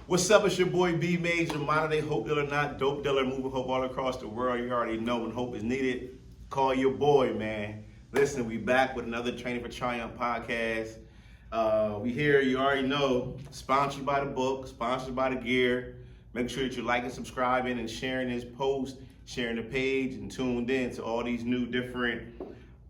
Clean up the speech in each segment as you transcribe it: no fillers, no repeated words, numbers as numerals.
What's up? It's your boy B Major, modern day hope dealer, not dope dealer, moving hope all across the world. You already know when hope is needed, call your boy, man. Listen, we back with another Training for Triumph podcast. We here, you already know, sponsored by the book, sponsored by the gear. Make sure that you're liking, subscribing, and sharing this post, sharing the page, and tuned in to all these new different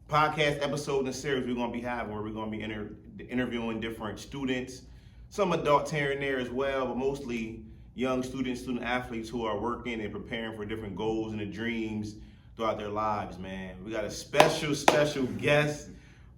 podcast episodes and series we're going to be having, where we're going to be interviewing different students, some adults here and there as well, but mostly young students, student athletes who are working and preparing for different goals and dreams throughout their lives, man. We got a special guest,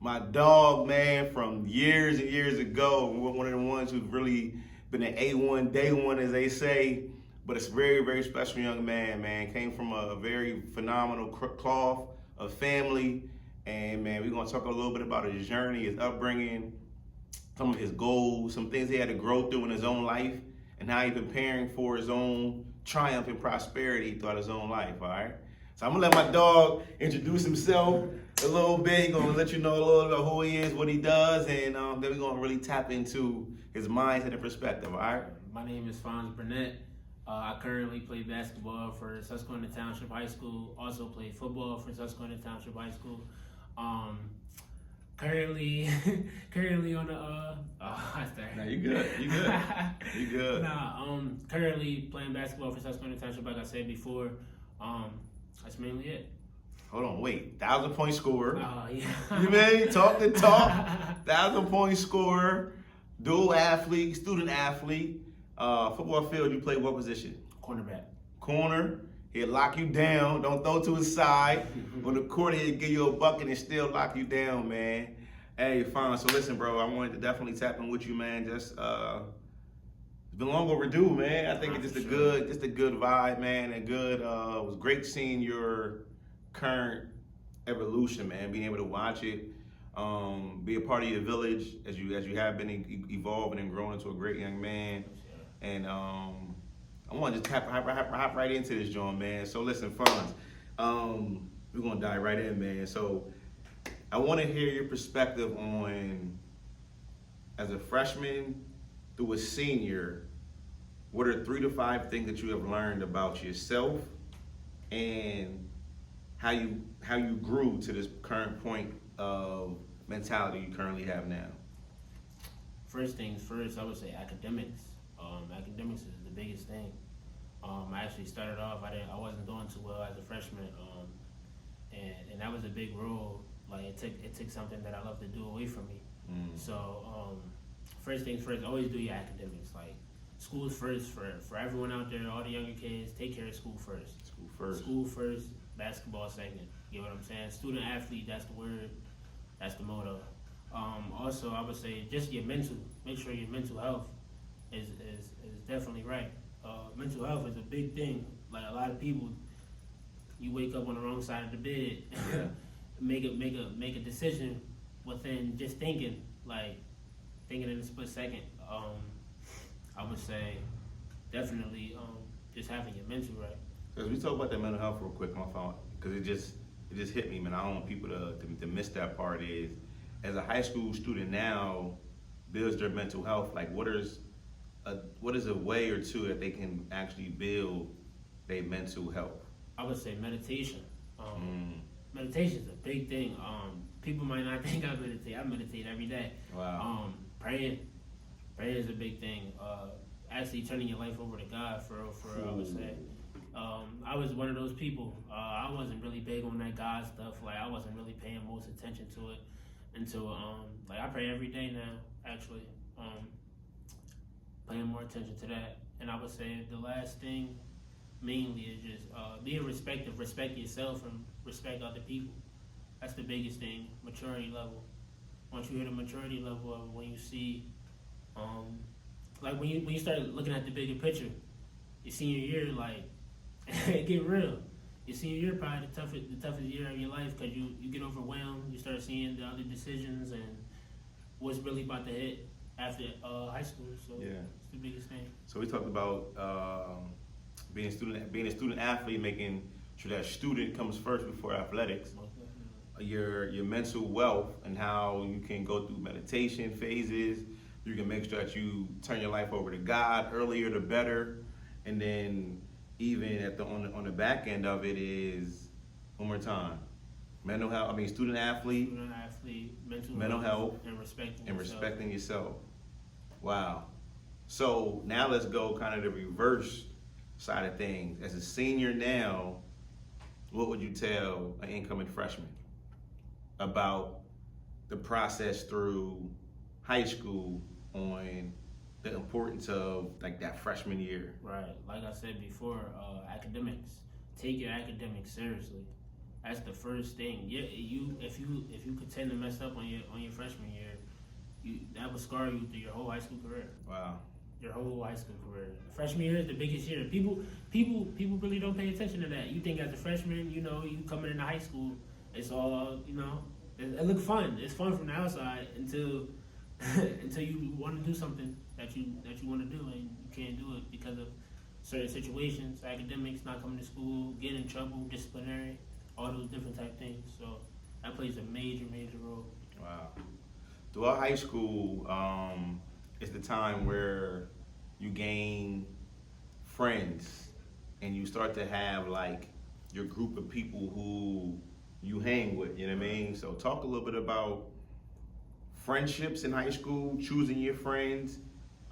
my dog, man, from years and years ago. One of the ones who's really been an A1, day one, as they say. But it's very special young man. Came from a very phenomenal cloth of family. And, man, we're going to talk a little bit about his journey, his upbringing, some of his goals, some things he had to grow through in his own life, and how he's preparing for his own triumph and prosperity throughout his own life, all right? So I'm going to let my dog introduce himself a little bit. He's going to let you know a little about who he is, what he does, and then we're going to really tap into his mindset and perspective, all right? My name is Fonz, Burnett. I currently play basketball for Susquehanna Township High School. Also play football for Susquehanna Township High School. Currently on the No, you good. You good. Currently playing basketball for Susquehanna Township, like I said before. That's mainly it. Hold on, wait. 1,000-point scorer. Yeah. You mean talk the talk? 1,000-point scorer, dual athlete, student athlete. Football field, you play what position? Cornerback. Corner. He'll lock you down. Don't throw to his side. On the court, he'll give you a bucket and still lock you down, man. Hey, fine. So listen, bro, I wanted to definitely tap in with you, man. Just it's been long overdue, man. I think it's just a good vibe, man. And good. It was great seeing your current evolution, man. Being able to watch it, be a part of your village as you have been evolving and growing into a great young man. And I want to just hop right into this, John, man. So listen, Fonz, we're gonna dive right in, man. So I want to hear your perspective on, as a freshman through a senior, what are 3 to 5 things that you have learned about yourself and how you grew to this current point of mentality you currently have now? First things first, I would say academics. Academics is the biggest thing. I actually started off, I wasn't doing too well as a freshman, and that was a big role. Like it took something that I love to do away from me. So first things first, always do your academics. Like school's first for everyone out there, all the younger kids. Take care of school first. School first. Basketball second. You know what I'm saying? Student athlete. That's the word. That's the motto. Also, I would say just your mental. Make sure your mental health is definitely right. Mental health is a big thing. Like a lot of people, you wake up on the wrong side of the bed, make a decision within just thinking in a split second. I would say definitely just having your mental right. Because we talk about that mental health real quick, my fault, because it just hit me, man. I don't want people to miss that part. Is as a high school student now builds their mental health. Like what is a way or two that they can actually build their mental health? I would say meditation. Meditation is a big thing. People might not think I meditate. I meditate every day. Wow. Praying is a big thing. Actually turning your life over to God for real, I would say. I was one of those people. I wasn't really big on that God stuff. Like I wasn't really paying most attention to it until I pray every day now. Actually, paying more attention to that. And I would say the last thing mainly is just being respectful. Respect yourself and respect other people. That's the biggest thing. Maturity level. Once you hit a maturity level of when you see, when you start looking at the bigger picture, your senior year, get real. Your senior year probably the toughest year of your life because you get overwhelmed. You start seeing the other decisions and what's really about to hit after high school. So yeah, it's the biggest thing. So we talked about being a student athlete, making sure that student comes first before athletics. Your mental wealth and how you can go through meditation phases, You can make sure that you turn your life over to God earlier the better, and then even on the back end of it is one more time, mental health. I mean, student athlete, mental health, and respecting yourself. Wow. So now let's go kind of the reverse side of things. As a senior now, what would you tell an incoming freshman about the process through high school on the importance of like that freshman year? Right. Like I said before, academics. Take your academics seriously. That's the first thing. Yeah, if you contend to mess up on your freshman year, that will scar you through your whole high school career. Wow. Your whole high school career. Freshman year is the biggest year. People really don't pay attention to that. You think as a freshman, you coming into high school, it's all, it looks fun. It's fun from the outside until you want to do something that you want to do and you can't do it because of certain situations, academics, not coming to school, getting in trouble, disciplinary, all those different type things. So that plays a major role. Wow. Throughout high school, it's the time where you gain friends and you start to have like your group of people who you hang with, you know what I mean? So talk a little bit about friendships in high school, choosing your friends,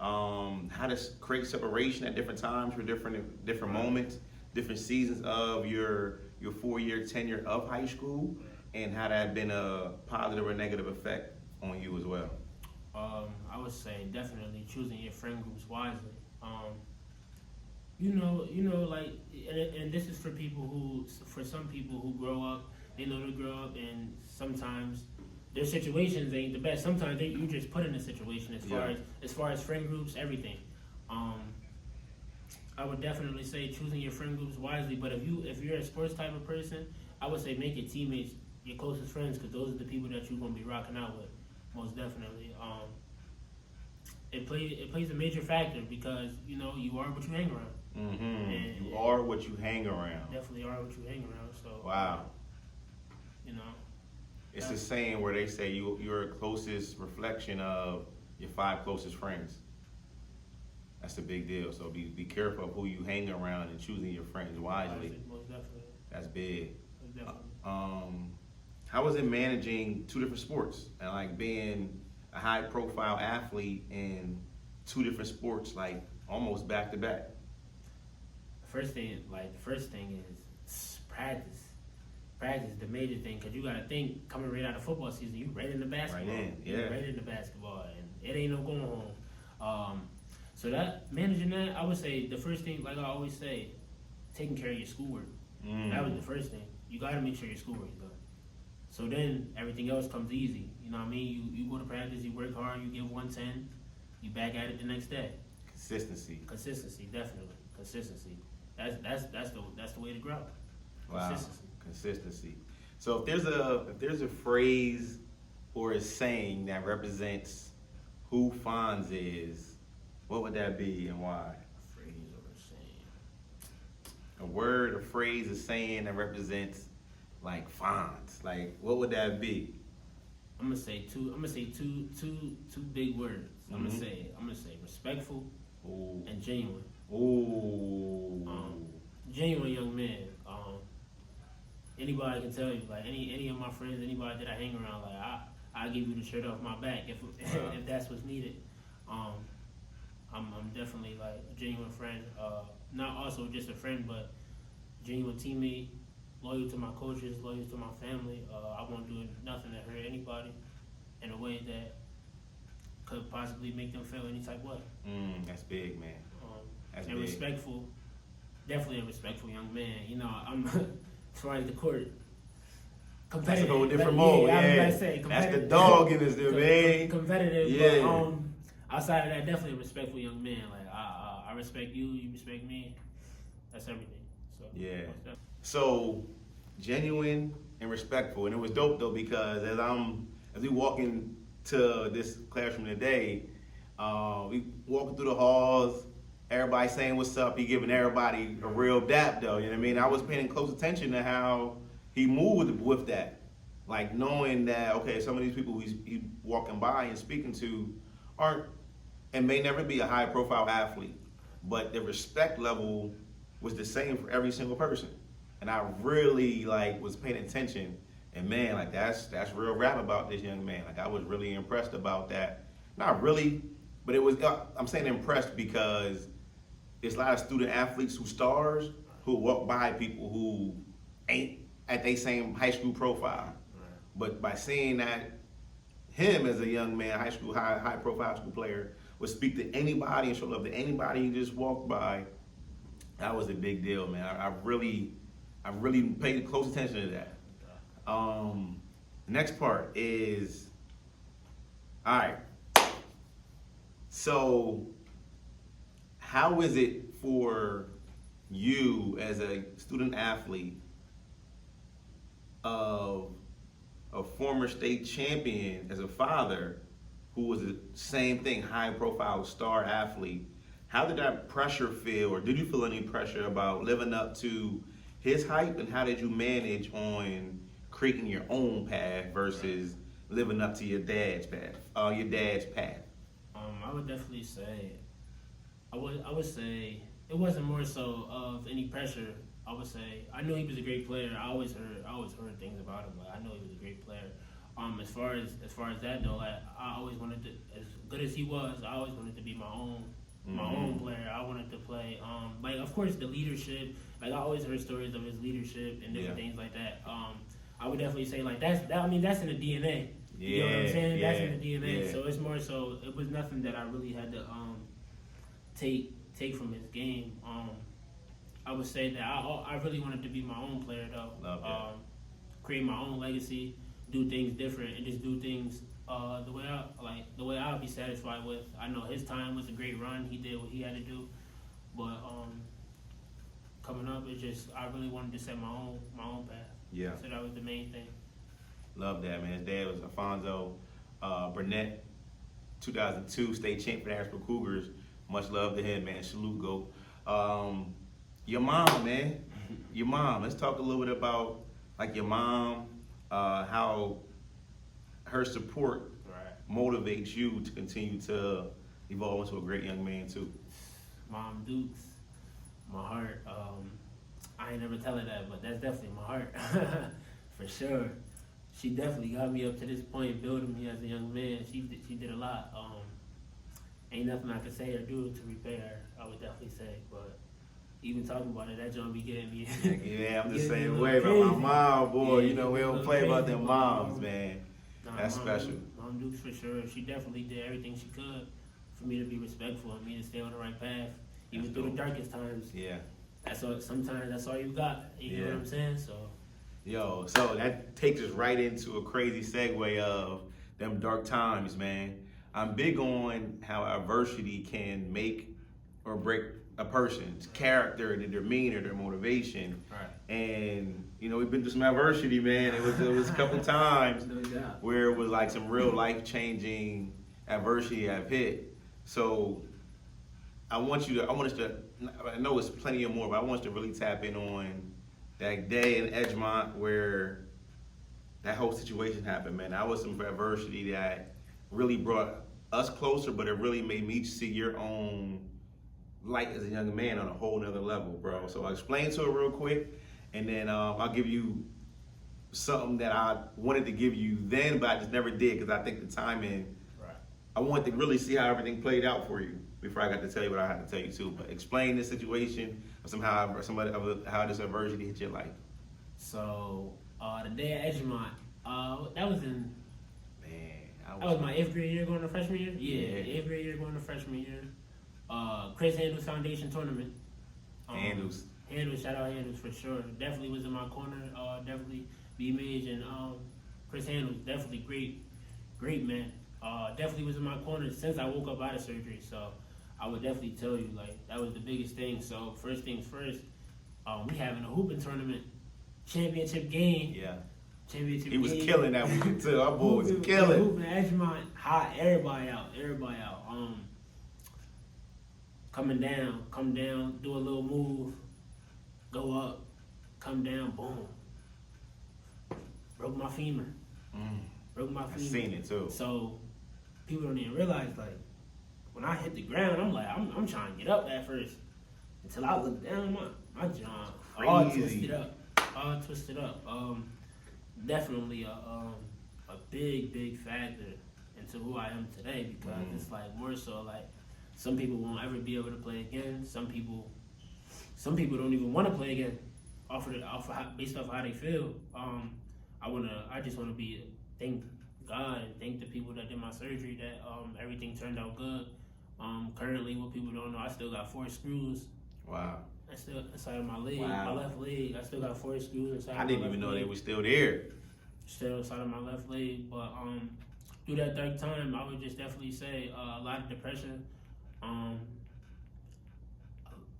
how to create separation at different times for different moments, different seasons of your 4-year tenure of high school, and how that had been a positive or negative effect on you as well. I would say definitely choosing your friend groups wisely. Like, and this is for some people who grow up, they grow up, and sometimes their situations ain't the best. Sometimes you just put in a situation as far as friend groups, everything. I would definitely say choosing your friend groups wisely. But if you're a sports type of person, I would say make your teammates your closest friends, because those are the people that you're gonna be rocking out with, most definitely. It plays a major factor because you are what you hang around. Mm-hmm. And you are what you hang around. Definitely are what you hang around. So wow. It's a saying where they say you're a closest reflection of your 5 closest friends. That's a big deal. So be careful of who you hang around and choosing your friends wisely. Most definitely. That's big. Most definitely. How is it managing 2 different sports and like being a high profile athlete in 2 different sports, like almost back to back? The first thing is practice. Practice is the major thing, because you got to think, coming right out of football season, you right into basketball. You're right into basketball, and it ain't no going home. So managing that, I would say the first thing, like I always say, taking care of your schoolwork. That was the first thing. You got to make sure your schoolwork is done. So then everything else comes easy. You know what I mean? You go to practice, you work hard, you give 110, you back at it the next day. Consistency, definitely. Consistency. That's the way to grow. Wow. Consistency. So if there's a phrase or a saying that represents who Fonz is, what would that be and why? A phrase or a saying. A word, a phrase, a saying that represents like Fonz. Like what would that be? I'm gonna say two big words. Mm-hmm. I'm gonna say respectful. Ooh. And genuine. Ooh. Genuine young man. Anybody can tell you, like any of my friends, anybody that I hang around, like I'll give you the shirt off my back if that's what's needed. I'm definitely like a genuine friend. Not also just a friend, but genuine teammate, loyal to my coaches, loyal to my family. I won't do nothing to hurt anybody in a way that could possibly make them feel any type of way. That's big, man. That's big. Respectful, definitely a respectful young man. I'm as far as the court, competitive. That's a whole different mode. I was yeah. about to say, that's the dog in us, man. Competitive, yeah. But outside of that, definitely a respectful young man. Like I respect you, you respect me. That's everything. So yeah. So genuine and respectful, and it was dope though because as we walk into this classroom today, we walking through the halls. Everybody saying what's up. He giving everybody a real dap though. You know what I mean? I was paying close attention to how he moved with that, like knowing that okay, some of these people he's walking by and speaking to aren't and may never be a high profile athlete, but the respect level was the same for every single person. And I really like was paying attention, and man, like that's real rap about this young man. Like I was really impressed about that. Not really, but it was. I'm saying impressed because there's a lot of student athletes who stars who walk by people who ain't at their same high school profile. Right. But by seeing that him as a young man, high profile high school player, would speak to anybody and show love to anybody he just walked by, that was a big deal, man. I really paid close attention to that. Next part is, all right. So, how is it for you as a student athlete of a former state champion, as a father who was the same thing, high profile star athlete? How did that pressure feel, or did you feel any pressure about living up to his hype, and how did you manage on creating your own path versus living up to your dad's path? I would definitely say, I would say it wasn't more so of any pressure. I would say I knew he was a great player. I always heard things about him. Like I know he was a great player. As far as that though, like I always wanted to, as good as he was, I always wanted to be my own player. I wanted to play. Like of course the leadership. Like I always heard stories of his leadership and different things like that. I would definitely say like that's in the DNA. You know what I'm saying? That's in the DNA. So it's more so it was nothing that I really had to take from his game. I would say that I really wanted to be my own player though. Create my own legacy, do things different, and just do things the way I'll be satisfied with. I know his time was a great run. He did what he had to do, but coming up, it's just I really wanted to set my own path. Yeah. So that was the main thing. Love that, man. His dad was Fonz, Burnett, 2002 state champ for the Harrisburg Cougars. Much love to him, man. Salute, go. Your mom, man. Your mom. Let's talk a little bit about like your mom, how her support motivates you to continue to evolve into a great young man too. Mom Dukes, my heart. I ain't never tell her that, but that's definitely my heart for sure. She definitely got me up to this point, building me as a young man. She did a lot. Ain't nothing I could say or do to repay her, I would definitely say. But even talking about it, that joint be getting me. Yeah, I'm the same way about my mom, boy. Yeah, you know, we don't play about them moms, man. That's special. Mom Dukes for sure. She definitely did everything she could for me to be respectful and me to stay on the right path, even through the darkest times. Yeah. Sometimes that's all you got. You know what I'm saying? So that takes us right into a crazy segue of them dark times, man. I'm big on how adversity can make or break a person's character, their demeanor, their motivation. Right. And you know, we've been through some adversity, man. It was a couple times where it was like some real life-changing adversity I've hit. So I want us to, I know it's plenty of more, but I want us to really tap in on that day in Edgemont where that whole situation happened, man. That was some adversity that really brought us closer, but it really made me see your own light as a young man on a whole nother level, bro. So I'll explain to it real quick, and then I'll give you something that I wanted to give you then, but I just never did because I think the timing, I wanted to really see how everything played out for you before I got to tell you what I had to tell you too. But explain the situation of how this adversity hit your life. So the day at Edgemont, that was in. That was my 8th grade year going to freshman year? Yeah, 8th grade year going to freshman year. Chris Handles Foundation Tournament. Handles, shout out Handles for sure. Definitely was in my corner. Definitely B-Mage and Chris Handles, definitely great man. Definitely was in my corner since I woke up out of surgery. So I would definitely tell you, like, that was the biggest thing. So first things first, we having a hooping tournament, championship game. Yeah. Championship he was game. Killing that weekend too. Our boy was killing. Hooping Edgemont, hot, everybody out. Come down, do a little move, go up, come down, boom. Broke my femur. I seen it too. So people don't even realize, like, when I hit the ground, I'm like, I'm trying to get up at first. Until I look down, my jaw all twisted up. Definitely a big factor into who I am today, because it's like more so like some people won't ever be able to play again. Some people don't even want to play again, based off how they feel. I just wanna thank God and thank the people that did my surgery that everything turned out good. Currently, what people don't know, I still got 4 screws. Wow. I still inside of my leg, Wow. my left leg. I still got 4 screws inside. I didn't even know they were still there. Still inside of my left leg, but through that dark time, I would just definitely say a lot of depression.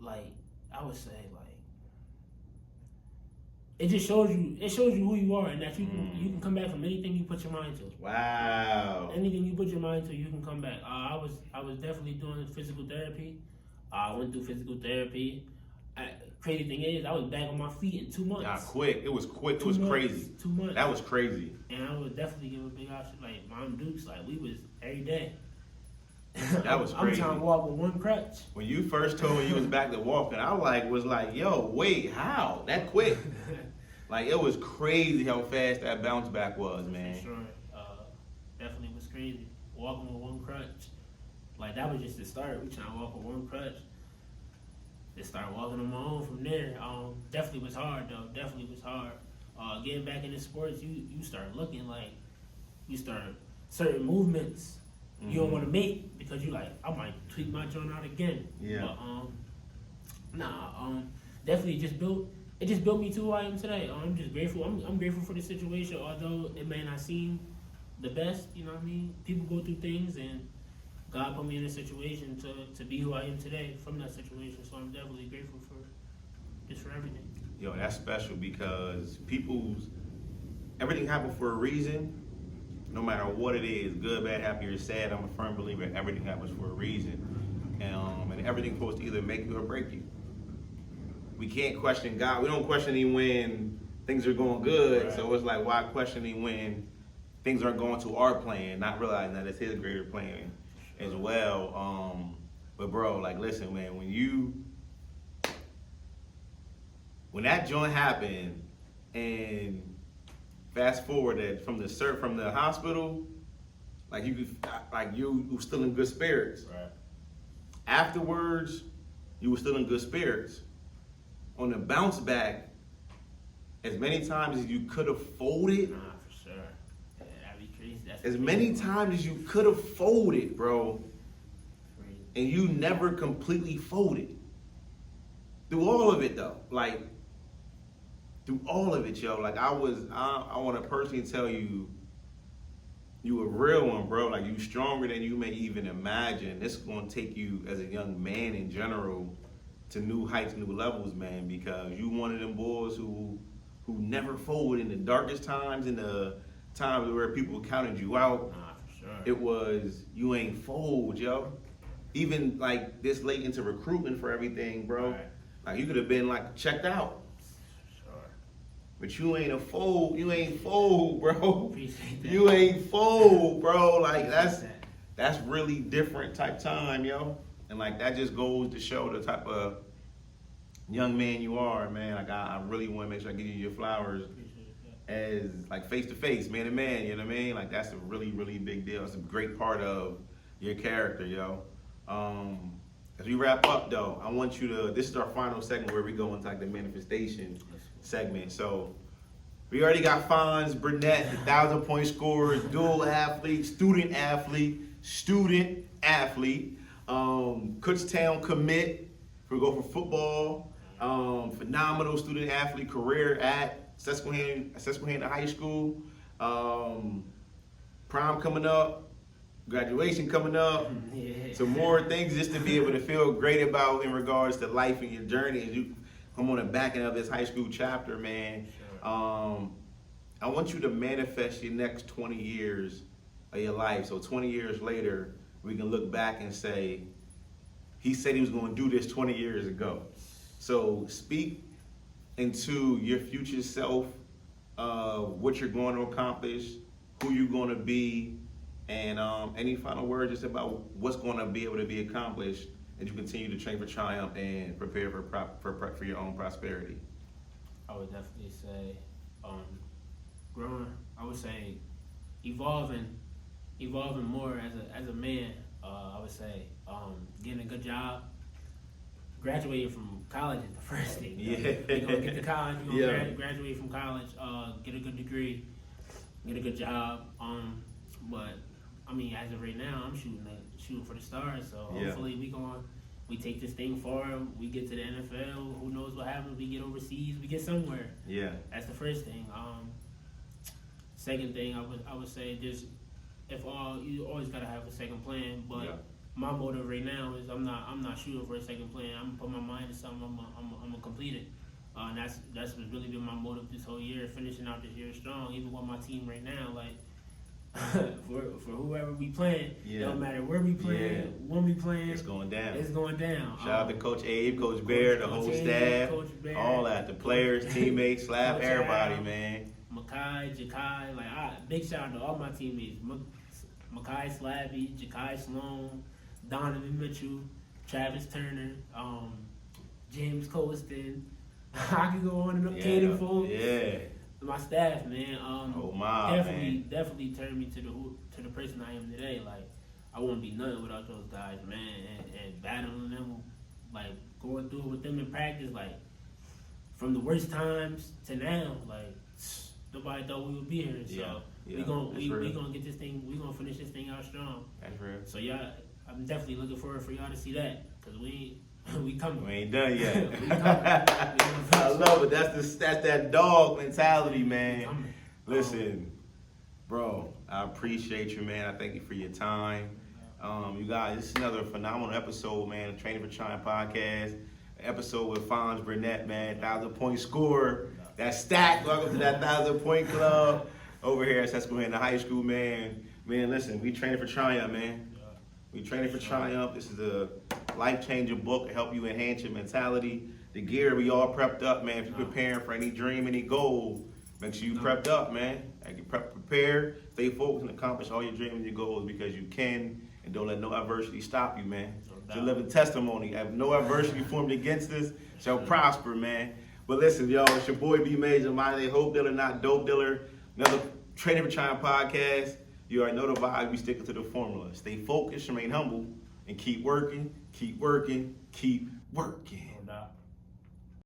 Like I would say, like it just shows you who you are, and that you can come back from anything you put your mind to. Wow. Anything you put your mind to, you can come back. I was definitely doing physical therapy. I went through physical therapy. Crazy thing is, I was back on my feet in 2 months. Nah, quick. It was quick. It was crazy. 2 months. That was crazy. And I would definitely give a big option. Like Mom Dukes, like we was every day. That was crazy. I'm trying to walk with 1 crutch. When you first told me you was back to walking, I was like, yo, wait, how? That quick? Like, it was crazy how fast that bounce back was, man. For sure. Definitely was crazy. Walking with 1 crutch. Like, that was just the start. We trying to walk with 1 crutch. Just start walking on my own from there. Definitely was hard, though. Definitely was hard. Getting back into sports, you start looking like, you start certain movements you don't want to make, because you like, I might tweak my joint out again. Yeah. But definitely it just built me to who I am today. I'm just grateful. I'm grateful for the situation, although it may not seem the best. You know what I mean? People go through things, and God put me in a situation to be who I am today from that situation. So I'm definitely grateful for everything. Yo, that's special, because everything happened for a reason. No matter what it is, good, bad, happy, or sad, I'm a firm believer everything happens for a reason. And everything's supposed to either make you or break you. We can't question God. We don't question Him when things are going good. Right. So it's like, why question Him when things aren't going to our plan, not realizing that it's His greater plan as well. But bro, like, listen, man, when that joint happened, and fast forward that from the hospital, like you were still in good spirits. Right. Afterwards, you were still in good spirits. On the bounce back, as many times as you could have folded. Nah, for sure. Yeah, that'd be crazy. As many times as you could have folded, bro. Crazy. And you never completely folded. Through all of it, though. Like, through all of it, yo. Like, I want to personally tell you, you a real one, bro. Like, you stronger than you may even imagine. This is going to take you as a young man in general to new heights, new levels, man, because you one of them boys who never folded in the darkest times, in the times where people counted you out. Nah, for sure. It was, you ain't fold, yo. Even like this late into recruitment for everything, bro. Right. Like, you could have been like checked out. Sure. But you ain't fold, bro. Appreciate that. You ain't fold, bro. Like, that's really different type time, yo. And like, that just goes to show the type of young man you are, man. Like, I really want to make sure I give you your flowers as like face to face, man to man, you know what I mean? Like, that's a really, really big deal. It's a great part of your character, yo. As we wrap up though, I want you to, this is our final segment where we go into like the manifestation segment. So we already got Fonz, Burnett, the 1,000-point scorer, dual athlete, student athlete, Kutztown commit. We go for football, phenomenal student athlete career at Susquehanna High School. Prom coming up, graduation coming up, some more things just to be able to feel great about in regards to life and your journey as you come on the back end of this high school chapter, man. Sure. I want you to manifest your next 20 years of your life. So 20 years later, we can look back and say, he said he was going to do this 20 years ago. So speak into your future self, what you're going to accomplish, who you're going to be, And any final words just about what's going to be able to be accomplished as you continue to train for triumph and prepare for your own prosperity? I would definitely say growing. I would say evolving more as a man. I would say getting a good job. Graduating from college is the first thing. Yeah. You're gonna get to college. You're gonna graduate from college. Get a good degree. Get a good job. But I mean, as of right now, I'm shooting for the stars. So hopefully we take this thing far. We get to the NFL. Who knows what happens? We get overseas. We get somewhere. Yeah. That's the first thing. Second thing, I would say just you always gotta have a second plan. But my motive right now is I'm not shooting for a second plan. I'm gonna put my mind to something. I'm gonna complete it. And that's what's really been my motive this whole year, finishing out this year strong. Even with my team right now, like. for whoever we playing, don't matter where we playing, when we playing, it's going down. It's going down. Shout out to Coach Abe, Coach Bear, the whole staff, all that, the players, teammates, slap everybody, man. Makai, Jakai, big shout out to all my teammates. Makai Slabby, Jakai Sloan, Donovan Mitchell, Travis Turner, James Colston. I could go on and up, Kaden Folks. Yeah. My staff, man, definitely turned me to the person I am today. Like, I wouldn't be nothing without those guys, man, and battling them, like going through it with them in practice, like from the worst times to now, like nobody thought we would be here. So we gonna get this thing, we gonna finish this thing out strong. That's real. So I'm definitely looking forward for y'all to see that, cause we coming. We ain't done yet. I love it. That's that dog mentality, man. Listen, bro, I appreciate you, man. I thank you for your time. You guys, this is another phenomenal episode, man. The Training for Triumph podcast. Episode with Fonz, Burnett, man. 1,000-point scorer. That's stacked. Welcome to that 1,000-point club over here at Susquehanna High School, man. Man, listen, we training for triumph, man. We training for triumph. This is a life-changing book to help you enhance your mentality. The gear, we all prepped up, man. If you're preparing for any dream, any goal, make sure you prepped up, man. Prepare, stay focused, and accomplish all your dreams and your goals because you can, and don't let no adversity stop you, man. It's a living testimony. Have no adversity formed against us shall prosper, man. But listen, y'all, it's your boy B Major, my hope dealer, not dope dealer. Another Training for Triumph podcast. You already know the vibe. We sticking to the formula. Stay focused, remain humble, and keep working, keep working, keep working.